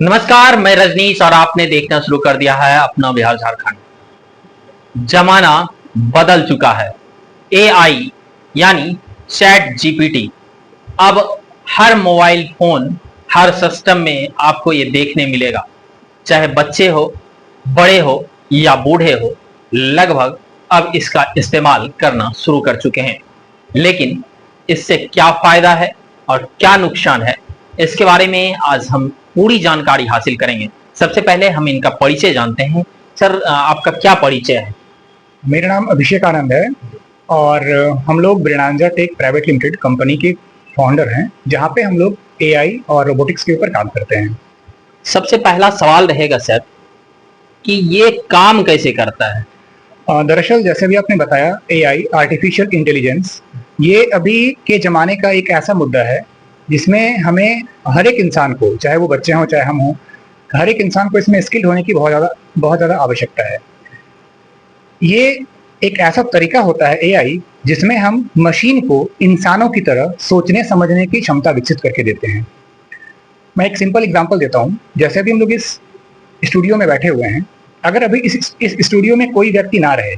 नमस्कार, मैं रजनीश और आपने देखना शुरू कर दिया है अपना बिहार झारखंड। जमाना बदल चुका है। एआई यानी चैट जीपीटी अब हर मोबाइल फोन, हर सिस्टम में आपको ये देखने मिलेगा। चाहे बच्चे हो, बड़े हो या बूढ़े हो, लगभग अब इसका इस्तेमाल करना शुरू कर चुके हैं। लेकिन इससे क्या फायदा है और क्या नुकसान है, इसके बारे में आज हम पूरी जानकारी हासिल करेंगे। सबसे पहले हम इनका परिचय जानते हैं। सर, आपका क्या परिचय है? मेरा नाम अभिषेक आनंद है और हम लोग ब्रिनांजा टेक प्राइवेट लिमिटेड कंपनी के फाउंडर हैं, जहां पे हम लोग एआई और रोबोटिक्स के ऊपर काम करते हैं। सबसे पहला सवाल रहेगा सर कि ये काम कैसे करता है? दरअसल जैसे भी आपने बताया, एआई आर्टिफिशियल इंटेलिजेंस ये अभी के ज़माने का एक ऐसा मुद्दा है जिसमें हमें हर एक इंसान को, चाहे वो बच्चे हों चाहे हम हों, हर एक इंसान को इसमें स्किल होने की बहुत ज़्यादा आवश्यकता है। ये एक ऐसा तरीका होता है एआई जिसमें हम मशीन को इंसानों की तरह सोचने समझने की क्षमता विकसित करके देते हैं। मैं एक सिंपल एग्जांपल देता हूँ। जैसे अभी हम लोग इस स्टूडियो में बैठे हुए हैं, अगर अभी इस स्टूडियो में कोई व्यक्ति ना रहे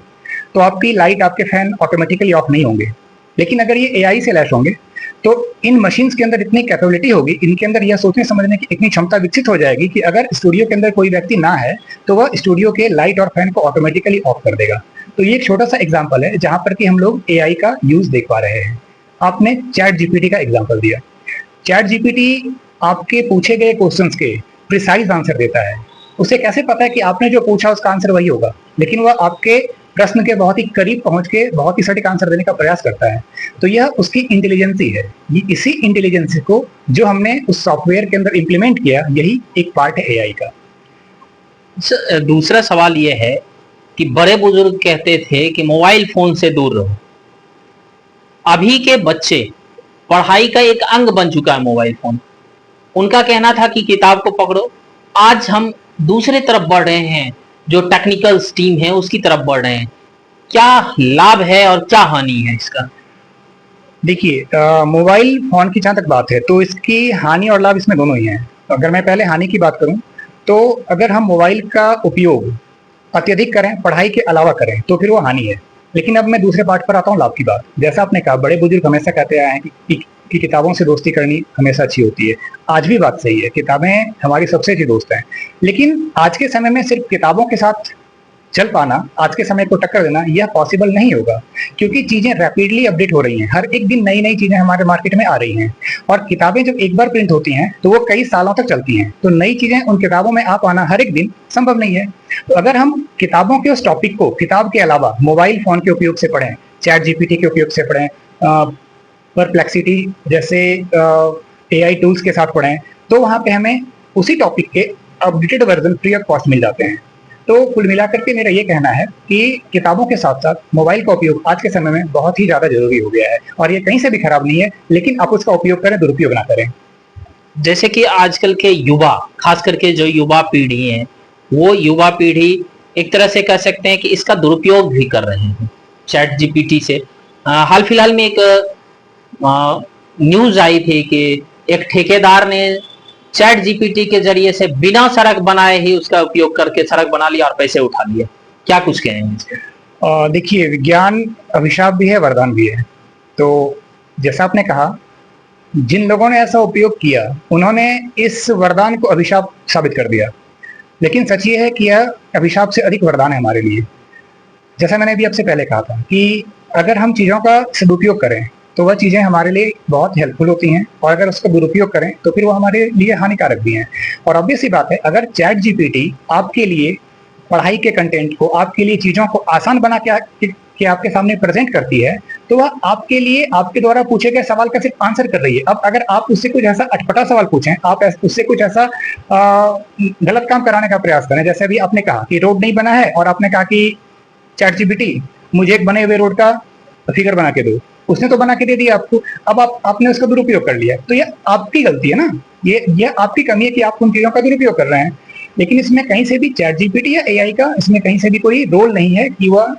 तो आपकी लाइट, आपके फैन ऑटोमेटिकली ऑफ नहीं होंगे। लेकिन अगर ये एआई से लैस होंगे तो इन मशीन्स के अंदर इतनी कैपेबिलिटी होगी, इनके अंदर यह सोचने समझने की इतनी क्षमता विकसित हो जाएगी कि अगर स्टूडियो के अंदर कोई व्यक्ति ना है तो वह स्टूडियो के लाइट और फैन को ऑटोमेटिकली ऑफ कर देगा। तो ये एक छोटा सा एग्जाम्पल है जहां पर कि हम लोग एआई का यूज देख पा रहे हैं। आपने चैट जीपीटी का एग्जाम्पल दिया। चैट जीपीटी आपके पूछे गए क्वेश्चंस के प्रिसाइज आंसर देता है। उसे कैसे पता है कि आपने जो पूछा उसका आंसर वही होगा, लेकिन वह आपके प्रश्न के बहुत ही करीब पहुंच के बहुत ही सटीक आंसर देने का प्रयास करता है। तो यह उसकी इंटेलिजेंसी है। ये इसी इंटेलिजेंसी को जो हमने उस सॉफ्टवेयर के अंदर इंप्लीमेंट किया, यही एक पार्ट है एआई का। दूसरा सवाल यह है कि बड़े बुजुर्ग कहते थे कि मोबाइल फोन से दूर रहो। अभी के बच्चे, पढ़ाई का एक अंग बन चुका है मोबाइल फोन। उनका कहना था कि किताब को पकड़ो। आज हम दूसरे तरफ बढ़ रहे हैं, जो टेक्निकल स्ट्रीम है उसकी तरफ बढ़ रहे हैं। क्या लाभ है और क्या हानि है इसका? देखिए, मोबाइल फोन की जहाँ तक बात है तो इसकी हानि और लाभ इसमें दोनों ही हैं। अगर मैं पहले हानि की बात करूं तो अगर हम मोबाइल का उपयोग अत्यधिक करें, पढ़ाई के अलावा करें, तो फिर वो हानि है। लेकिन अब मैं दूसरे पार्ट पर आता हूँ, लाभ की बात। जैसा आपने कहा, बड़े बुजुर्ग हमेशा कहते आए हैं कि किताबों से दोस्ती करनी हमेशा अच्छी होती है। आज भी बात सही है, किताबें हमारी सबसे अच्छी दोस्त हैं। लेकिन आज के समय में सिर्फ किताबों के साथ चल पाना, आज के समय को टक्कर देना, यह पॉसिबल नहीं होगा, क्योंकि चीजें रैपिडली अपडेट हो रही हैं। हर एक दिन नई नई चीजें हमारे मार्केट में आ रही हैं और किताबें जब एक बार प्रिंट होती हैं तो वो कई सालों तक चलती हैं। तो नई चीजें उन किताबों में आ पाना हर एक दिन संभव नहीं है। तो अगर हम किताबों के उस टॉपिक को किताब के अलावा मोबाइल फोन के उपयोग से पढ़ें, चैट जीपीटी के उपयोग से पढ़ें, परप्लेक्सिटी जैसे एआई टूल्स के साथ पढ़ें, तो वहाँ पे हमें उसी टॉपिक के updated version free of cost मिल जाते हैं। तो कुल मिलाकर के मेरा ये कहना है कि किताबों के साथ साथ मोबाइल का उपयोग आज के समय में बहुत ही ज्यादा जरूरी हो गया है और ये कहीं से भी खराब नहीं है, लेकिन आप उसका उपयोग करें, दुरुपयोग ना करें। जैसे कि आजकल के युवा, खास करके जो युवा पीढ़ी है, वो युवा पीढ़ी एक तरह से कह सकते हैं कि इसका दुरुपयोग भी कर रहे हैं चैट जीपीटी से। हाल फिलहाल में एक न्यूज आई थी कि एक ठेकेदार ने चैट जीपीटी के जरिए से बिना सड़क बनाए ही उसका उपयोग करके सड़क बना लिया और पैसे उठा लिए। क्या कुछ कहेंगे इस पर? देखिए, विज्ञान अभिशाप भी है, वरदान भी है। तो जैसा आपने कहा, जिन लोगों ने ऐसा उपयोग किया उन्होंने इस वरदान को अभिशाप साबित कर दिया। लेकिन सच ये है कि यह अभिशाप से अधिक वरदान है हमारे लिए। जैसा मैंने अभी आपसे पहले कहा था कि अगर हम चीज़ों का सदुपयोग करें तो वह चीज़ें हमारे लिए बहुत हेल्पफुल होती हैं, और अगर उसका दुरुपयोग करें तो फिर वो हमारे लिए हानिकारक भी हैं। और ऑब्वियस सी बात है, अगर चैट जीपीटी आपके लिए पढ़ाई के कंटेंट को, आपके लिए चीज़ों को आसान बना के आपके सामने प्रेजेंट करती है, तो वह आपके लिए आपके द्वारा पूछे गए सवाल का सिर्फ आंसर कर रही है। अब अगर आप उससे कुछ ऐसा अटपटा सवाल पूछें, आप उससे कुछ ऐसा गलत काम कराने का प्रयास करें, जैसे अभी आपने कहा कि रोड नहीं बना है और आपने कहा कि चैट जीपीटी मुझे एक बने हुए रोड का फिगर बना के दो, उसने तो बना के दे दिया आपको। अब आपने उसका दुरुपयोग कर लिया, तो ये आपकी गलती है ना, ये आपकी कमी है कि आप उन चीजों का दुरुपयोग कर रहे हैं। लेकिन इसमें कहीं से भी चैट जीपीटी या एआई का इसमें कहीं से भी कोई रोल नहीं है कि वह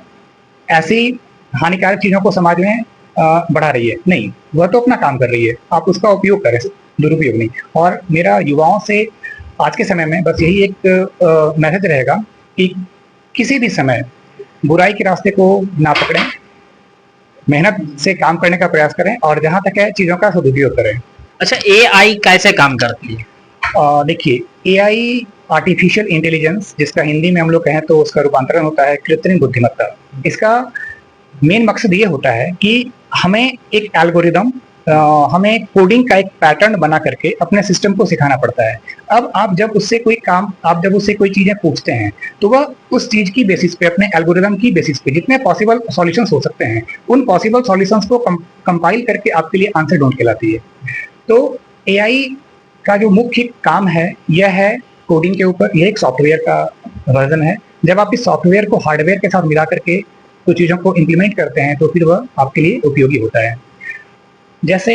ऐसी हानिकारक चीजों को समाज में बढ़ा रही है। नहीं, वह तो अपना काम कर रही है, आप उसका उपयोग करें, दुरुपयोग नहीं। और मेरा युवाओं से आज के समय में बस यही एक मैसेज रहेगा कि किसी भी समय बुराई के रास्ते को ना पकड़ें, मेहनत से काम करने का प्रयास करें और जहां तक है चीजों का सदुपयोग करें। अच्छा, एआई कैसे काम करती है? देखिए, एआई आर्टिफिशियल इंटेलिजेंस, जिसका हिंदी में हम लोग कहें तो उसका रूपांतरण होता है कृत्रिम बुद्धिमत्ता। इसका मेन मकसद ये होता है कि हमें एक एल्गोरिदम, हमें कोडिंग का एक पैटर्न बना करके अपने सिस्टम को सिखाना पड़ता है। अब आप जब उससे कोई चीजें पूछते हैं तो वह उस चीज की बेसिस पे, अपने एल्गोरिदम की बेसिस पे जितने पॉसिबल सॉल्यूशंस हो सकते हैं उन पॉसिबल सॉल्यूशंस को कंपाइल करके आपके लिए आंसर ढूंढ के लाती है। तो एआई का जो मुख्य काम है यह है कोडिंग के ऊपर। यह एक सॉफ्टवेयर का वर्जन है। जब आप इस सॉफ्टवेयर को हार्डवेयर के साथ मिला करके कुछ चीज़ों को इम्प्लीमेंट करते हैं तो फिर वह आपके लिए उपयोगी होता है। जैसे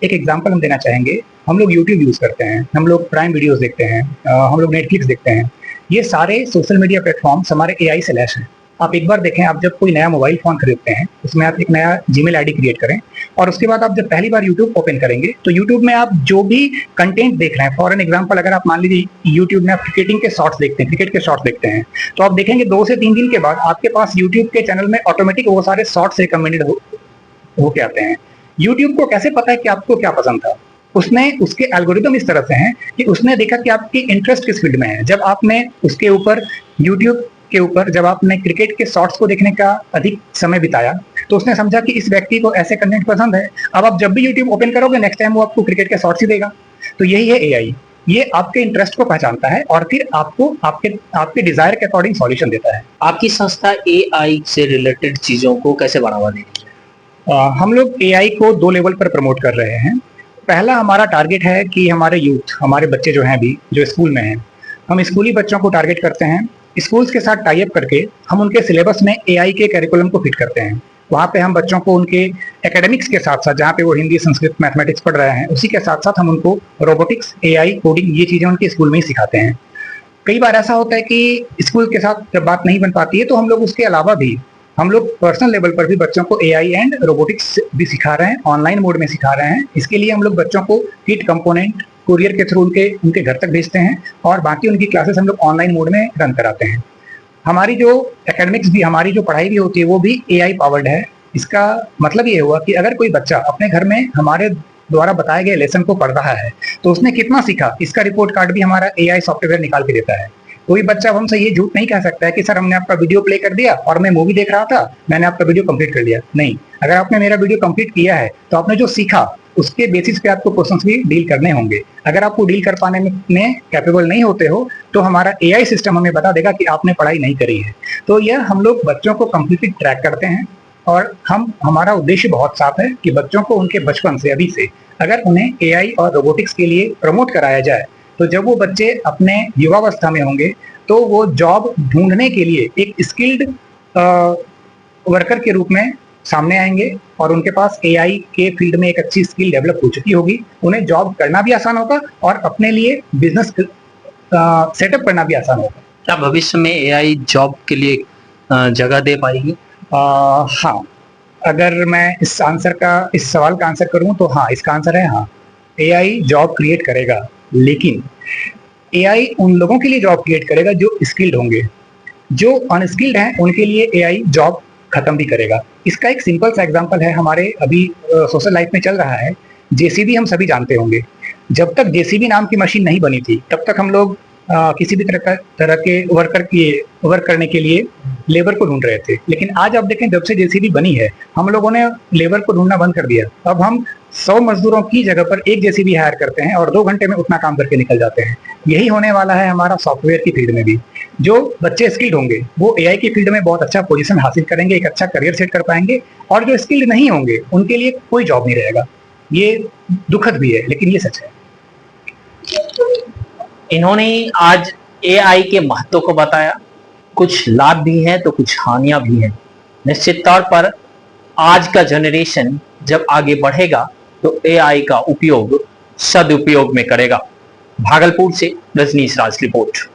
एक एग्जांपल हम देना चाहेंगे, हम लोग यूट्यूब यूज़ करते हैं, हम लोग प्राइम वीडियोस देखते हैं, हम लोग नेटफ्लिक्स देखते हैं। ये सारे सोशल मीडिया प्लेटफॉर्म्स हमारे एआई से लैस हैं। आप एक बार देखें, आप जब कोई नया मोबाइल फ़ोन खरीदते हैं उसमें आप एक नया जीमेल आईडी क्रिएट करें और उसके बाद आप जब पहली बार यूट्यूब ओपन करेंगे तो यूट्यूब में आप जो भी कंटेंट देख रहे हैं, फॉर एन एग्जांपल अगर आप मान लीजिए यूट्यूब में आप क्रिकेट के शॉर्ट्स देखते हैं तो आप देखेंगे 2 से 3 दिन के बाद आपके पास यूट्यूब के चैनल में ऑटोमेटिक वो सारे शॉर्ट्स रिकमेंडेड होके आते हैं। यूट्यूब को कैसे पता है कि आपको क्या पसंद था? उसके एल्गोरिदम इस तरह से हैं कि उसने देखा कि आपकी इंटरेस्ट किस फील्ड में है। जब आपने उसके ऊपर यूट्यूब के ऊपर जब आपने क्रिकेट के शॉर्ट्स को देखने का अधिक समय बिताया तो उसने समझा कि इस व्यक्ति को ऐसे कंटेंट पसंद है। अब आप जब भी यूट्यूब ओपन करोगे नेक्स्ट टाइम वो आपको क्रिकेट के शॉर्ट्स ही देगा। तो यही है एआई। ये आपके इंटरेस्ट को पहचानता है और फिर आपको आपके डिजायर के अकॉर्डिंग सॉल्यूशन देता है। आपकी संस्था एआई से रिलेटेड चीजों को कैसे बढ़ावा दे रही है? हम लोग एआई को 2 लेवल पर प्रमोट कर रहे हैं। पहला हमारा टारगेट है कि हमारे यूथ, हमारे बच्चे जो हैं अभी जो स्कूल में हैं, हम स्कूली बच्चों को टारगेट करते हैं। स्कूल्स के साथ टाई अप करके हम उनके सिलेबस में एआई के करिकुलम को फिट करते हैं। वहाँ पे हम बच्चों को उनके एकेडमिक्स के साथ साथ, जहाँ पे वो हिंदी, संस्कृत, मैथमेटिक्स पढ़ रहे हैं, उसी के साथ साथ हम उनको रोबोटिक्स, एआई, कोडिंग ये चीज़ें उनके स्कूल में ही सिखाते हैं। कई बार ऐसा होता है कि स्कूल के साथ जब बात नहीं बन पाती है तो हम लोग उसके अलावा भी हम लोग पर्सनल लेवल पर भी बच्चों को एआई एंड रोबोटिक्स भी सिखा रहे हैं, ऑनलाइन मोड में सिखा रहे हैं। इसके लिए हम लोग बच्चों को किट कंपोनेंट कुरियर के थ्रू उनके घर तक भेजते हैं और बाकी उनकी क्लासेस हम लोग ऑनलाइन मोड में रन कराते हैं। हमारी जो एकेडमिक्स भी, हमारी जो पढ़ाई भी होती है वो भी एआई पावर्ड है। इसका मतलब ये हुआ कि अगर कोई बच्चा अपने घर में हमारे द्वारा बताए गए लेसन को पढ़ रहा है तो उसने कितना सीखा इसका रिपोर्ट कार्ड भी हमारा एआई सॉफ्टवेयर निकाल के देता है। कोई बच्चा अब हमसे ये झूठ नहीं कह सकता है कि सर हमने आपका वीडियो प्ले कर दिया और मैं मूवी देख रहा था, मैंने आपका वीडियो कंप्लीट कर लिया। नहीं, अगर आपने मेरा वीडियो कंप्लीट किया है तो आपने जो सीखा उसके बेसिस पे आपको क्वेश्चंस भी डील करने होंगे। अगर आपको डील कर पाने में कैपेबल नहीं होते हो तो हमारा एआई सिस्टम हमें बता देगा कि आपने पढ़ाई नहीं करी है। तो यह हम लोग बच्चों को कंप्लीटली ट्रैक करते हैं और हमारा उद्देश्य बहुत साफ है कि बच्चों को उनके बचपन से, अभी से अगर उन्हें एआई और रोबोटिक्स के लिए प्रमोट कराया जाए तो जब वो बच्चे अपने युवावस्था में होंगे तो वो जॉब ढूंढने के लिए एक स्किल्ड वर्कर के रूप में सामने आएंगे और उनके पास एआई के फील्ड में एक अच्छी स्किल डेवलप हो चुकी होगी। उन्हें जॉब करना भी आसान होगा और अपने लिए बिजनेस सेटअप करना भी आसान होगा। क्या भविष्य में एआई जॉब के लिए जगह दे पाएगी? हाँ, अगर मैं इस सवाल का आंसर करूं तो हाँ, इसका आंसर है हाँ। एआई जॉब क्रिएट करेगा, लेकिन एआई उन लोगों के लिए जॉब क्रिएट करेगा जो स्किल्ड होंगे। जो अनस्किल्ड हैं उनके लिए एआई जॉब खत्म भी करेगा। इसका एक सिंपल सा एग्जांपल है, हमारे अभी सोशल लाइफ में चल रहा है। जेसीबी हम सभी जानते होंगे। जब तक जेसीबी नाम की मशीन नहीं बनी थी तब तक हम लोग किसी भी तरह के वर्क करने के लिए लेबर को ढूंढ रहे थे। लेकिन आज आप देखें, जब से जेसीबी बनी है हम लोगों ने लेबर को ढूंढना बंद कर दिया। अब हम 100 मजदूरों की जगह पर एक जेसीबी हायर करते हैं और 2 घंटे में उतना काम करके निकल जाते हैं। यही होने वाला है हमारा सॉफ्टवेयर की फील्ड में भी। जो बच्चे स्किल्ड होंगे वो एआई की फील्ड में बहुत अच्छा पोजीशन हासिल करेंगे, एक अच्छा करियर सेट कर पाएंगे, और जो स्किल्ड नहीं होंगे उनके लिए कोई जॉब नहीं रहेगा। ये दुखद भी है लेकिन ये सच है। इन्होंने आज एआई के महत्व को बताया। कुछ लाभ भी हैं तो कुछ हानियां भी हैं। निश्चित तौर पर आज का जनरेशन जब आगे बढ़ेगा तो एआई का उपयोग सदुपयोग में करेगा। भागलपुर से रजनीश राज रिपोर्ट।